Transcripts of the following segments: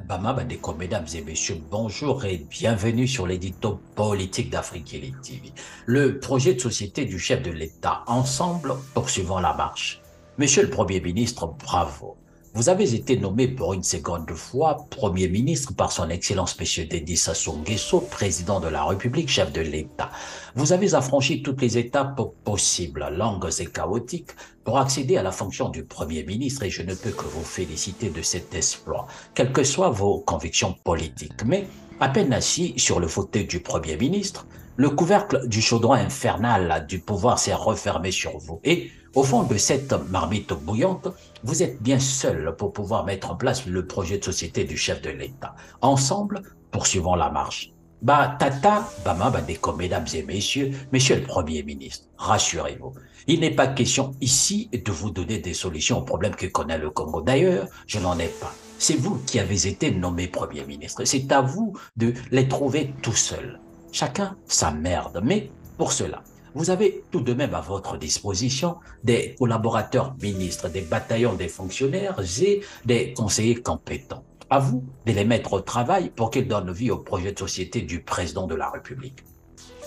Bama Bandeko, mesdames et messieurs, bonjour et bienvenue sur l'édito politique d'Afrique Elite TV. Le projet de société du chef de l'État, ensemble, poursuivons la marche. Monsieur le Premier ministre, bravo. Vous avez été nommé pour une seconde fois Premier ministre par son Excellence Monsieur Dedi Sassou Nguesso, président de la République, chef de l'État. Vous avez affranchi toutes les étapes possibles, longues et chaotiques, pour accéder à la fonction du Premier ministre et je ne peux que vous féliciter de cet exploit, quelles que soient vos convictions politiques. Mais à peine assis sur le fauteuil du Premier ministre, le couvercle du chaudron infernal du pouvoir s'est refermé sur vous. Et au fond de cette marmite bouillante, vous êtes bien seul pour pouvoir mettre en place le projet de société du chef de l'État. Ensemble, poursuivons la marche. Tata, Bama Bandeko, mesdames et messieurs, monsieur le Premier ministre, rassurez-vous. Il n'est pas question ici de vous donner des solutions aux problèmes que connaît le Congo. D'ailleurs, je n'en ai pas. C'est vous qui avez été nommé Premier ministre. C'est à vous de les trouver tout seul. Chacun sa merde. Mais pour cela, vous avez tout de même à votre disposition des collaborateurs ministres, des bataillons des fonctionnaires et des conseillers compétents. À vous de les mettre au travail pour qu'ils donnent vie au projet de société du président de la République.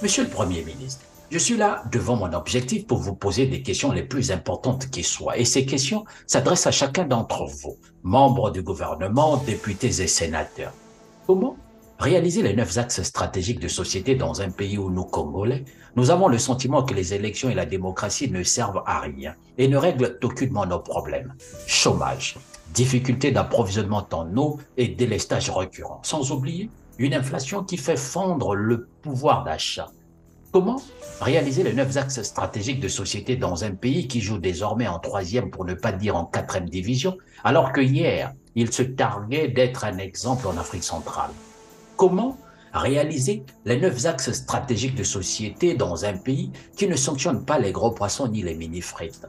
Monsieur le Premier ministre, je suis là devant mon objectif pour vous poser des questions les plus importantes qui soient. Et ces questions s'adressent à chacun d'entre vous, membres du gouvernement, députés et sénateurs. Comment réaliser les 9 axes stratégiques de société dans un pays où nous, Congolais, nous avons le sentiment que les élections et la démocratie ne servent à rien et ne règlent aucunement nos problèmes? Chômage, difficulté d'approvisionnement en eau et délestage récurrent, sans oublier une inflation qui fait fondre le pouvoir d'achat. Comment réaliser les 9 axes stratégiques de société dans un pays qui joue désormais en troisième, pour ne pas dire en quatrième division, alors que hier, il se targuait d'être un exemple en Afrique centrale? Comment réaliser les 9 axes stratégiques de société dans un pays qui ne sanctionne pas les gros poissons ni les mini-frites?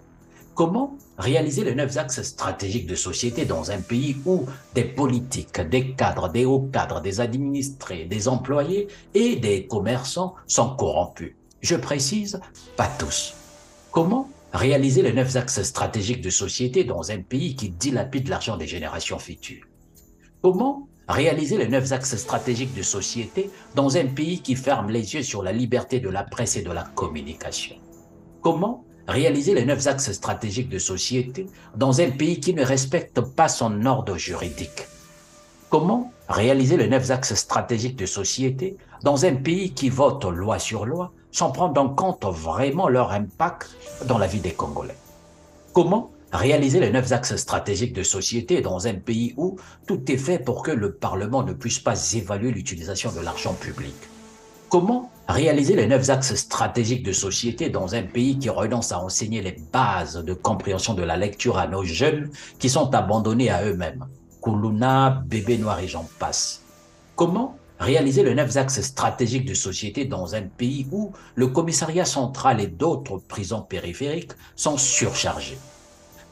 Comment réaliser les 9 axes stratégiques de société dans un pays où des politiques, des cadres, des hauts cadres, des administrés, des employés et des commerçants sont corrompus? Je précise, pas tous. Comment réaliser les 9 axes stratégiques de société dans un pays qui dilapide l'argent des générations futures? Comment réaliser les 9 axes stratégiques de société dans un pays qui ferme les yeux sur la liberté de la presse et de la communication? Comment réaliser les 9 axes stratégiques de société dans un pays qui ne respecte pas son ordre juridique? Comment réaliser les 9 axes stratégiques de société dans un pays qui vote loi sur loi sans prendre en compte vraiment leur impact dans la vie des Congolais? Comment réaliser les 9 axes stratégiques de société dans un pays où tout est fait pour que le Parlement ne puisse pas évaluer l'utilisation de l'argent public? Comment réaliser les 9 axes stratégiques de société dans un pays qui renonce à enseigner les bases de compréhension de la lecture à nos jeunes qui sont abandonnés à eux-mêmes? Koulouna, bébé noir et j'en passe. Comment réaliser les 9 axes stratégiques de société dans un pays où le commissariat central et d'autres prisons périphériques sont surchargés?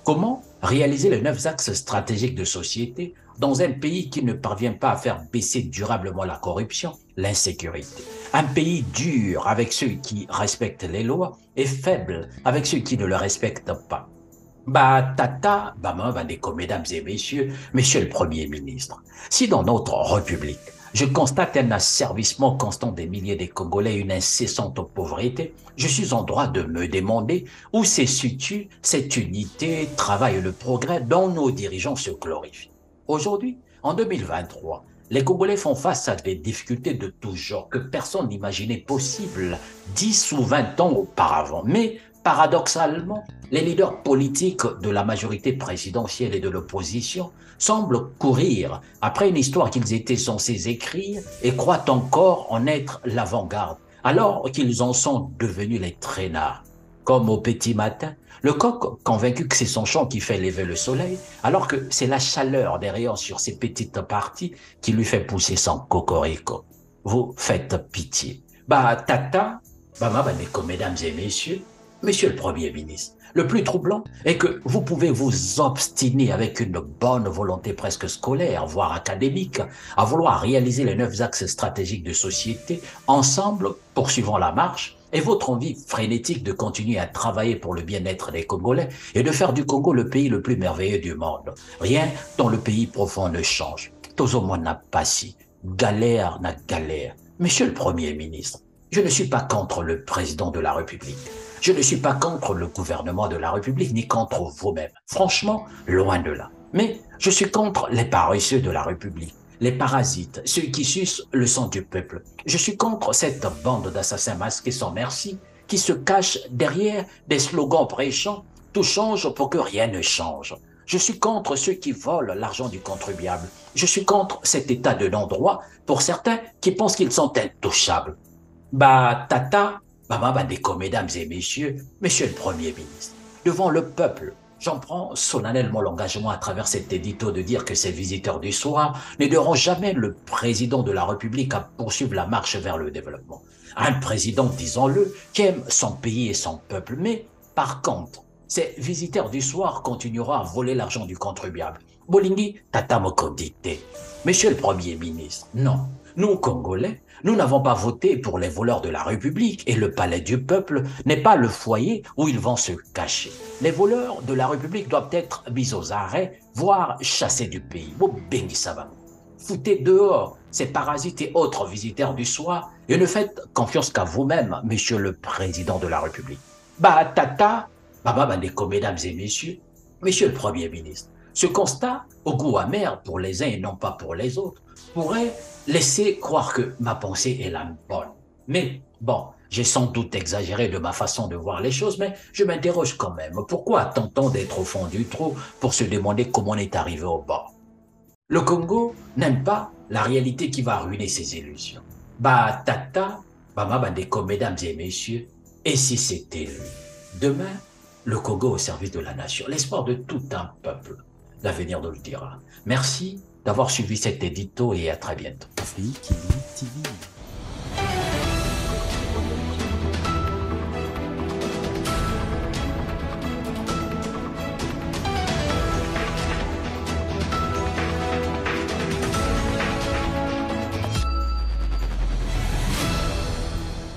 Comment réaliser les 9 axes stratégiques de société dans un pays qui ne parvient pas à faire baisser durablement la corruption, l'insécurité? Un pays dur avec ceux qui respectent les lois et faible avec ceux qui ne le respectent pas. Tata, Bama Bandeko, mesdames et messieurs, monsieur le Premier ministre, si dans notre République, je constate un asservissement constant des milliers de Congolais et une incessante pauvreté, je suis en droit de me demander où se situe cette unité, travail et le progrès dont nos dirigeants se glorifient. Aujourd'hui, en 2023, les Congolais font face à des difficultés de tout genre que personne n'imaginait possibles 10 ou 20 ans auparavant. Mais paradoxalement, les leaders politiques de la majorité présidentielle et de l'opposition semblent courir après une histoire qu'ils étaient censés écrire et croient encore en être l'avant-garde, alors qu'ils en sont devenus les traînards. Comme au petit matin, le coq convaincu que c'est son chant qui fait lever le soleil, alors que c'est la chaleur des rayons sur ses petites parties qui lui fait pousser son cocorico. Vous faites pitié. Tata, Bama Bandeko, mesdames et messieurs, monsieur le Premier ministre, le plus troublant est que vous pouvez vous obstiner avec une bonne volonté presque scolaire, voire académique, à vouloir réaliser les 9 axes stratégiques de société ensemble, poursuivant la marche, et votre envie frénétique de continuer à travailler pour le bien-être des Congolais et de faire du Congo le pays le plus merveilleux du monde. Rien dans le pays profond ne change. Tozomo n'a pas si, galère n'a galère. Monsieur le Premier ministre, je ne suis pas contre le président de la République. Je ne suis pas contre le gouvernement de la République, ni contre vous-même. Franchement, loin de là. Mais je suis contre les paresseux de la République, les parasites, ceux qui sucent le sang du peuple. Je suis contre cette bande d'assassins masqués sans merci qui se cachent derrière des slogans prêchants « Tout change pour que rien ne change ». Je suis contre ceux qui volent l'argent du contribuable. Je suis contre cet état de non-droit pour certains qui pensent qu'ils sont intouchables. Tata, Deko, mesdames et messieurs, monsieur le Premier ministre, devant le peuple, j'en prends solennellement l'engagement à travers cet édito de dire que ces visiteurs du soir n'aideront jamais le président de la République à poursuivre la marche vers le développement. Un président, disons-le, qui aime son pays et son peuple, mais par contre, ces visiteurs du soir continueront à voler l'argent du contribuable. Bolingi, tata mokodite. Monsieur le Premier ministre, non. Nous, Congolais, nous n'avons pas voté pour les voleurs de la République et le palais du peuple n'est pas le foyer où ils vont se cacher. Les voleurs de la République doivent être mis aux arrêts, voire chassés du pays. Foutez dehors ces parasites et autres visiteurs du soir et ne faites confiance qu'à vous-même, monsieur le président de la République. Tata, mesdames et messieurs, monsieur le Premier ministre, ce constat, au goût amer pour les uns et non pas pour les autres, pourrait laisser croire que ma pensée est la bonne. Mais bon, j'ai sans doute exagéré de ma façon de voir les choses, mais je m'interroge quand même. Pourquoi attend-on d'être au fond du trou pour se demander comment on est arrivé au bord? Le Congo n'aime pas la réalité qui va ruiner ses illusions. Tata, mesdames et messieurs, et si c'était lui? Demain, le Congo au service de la nation, l'espoir de tout un peuple. L'avenir nous le dira. Merci d'avoir suivi cet édito et à très bientôt. Afrique Elite TV.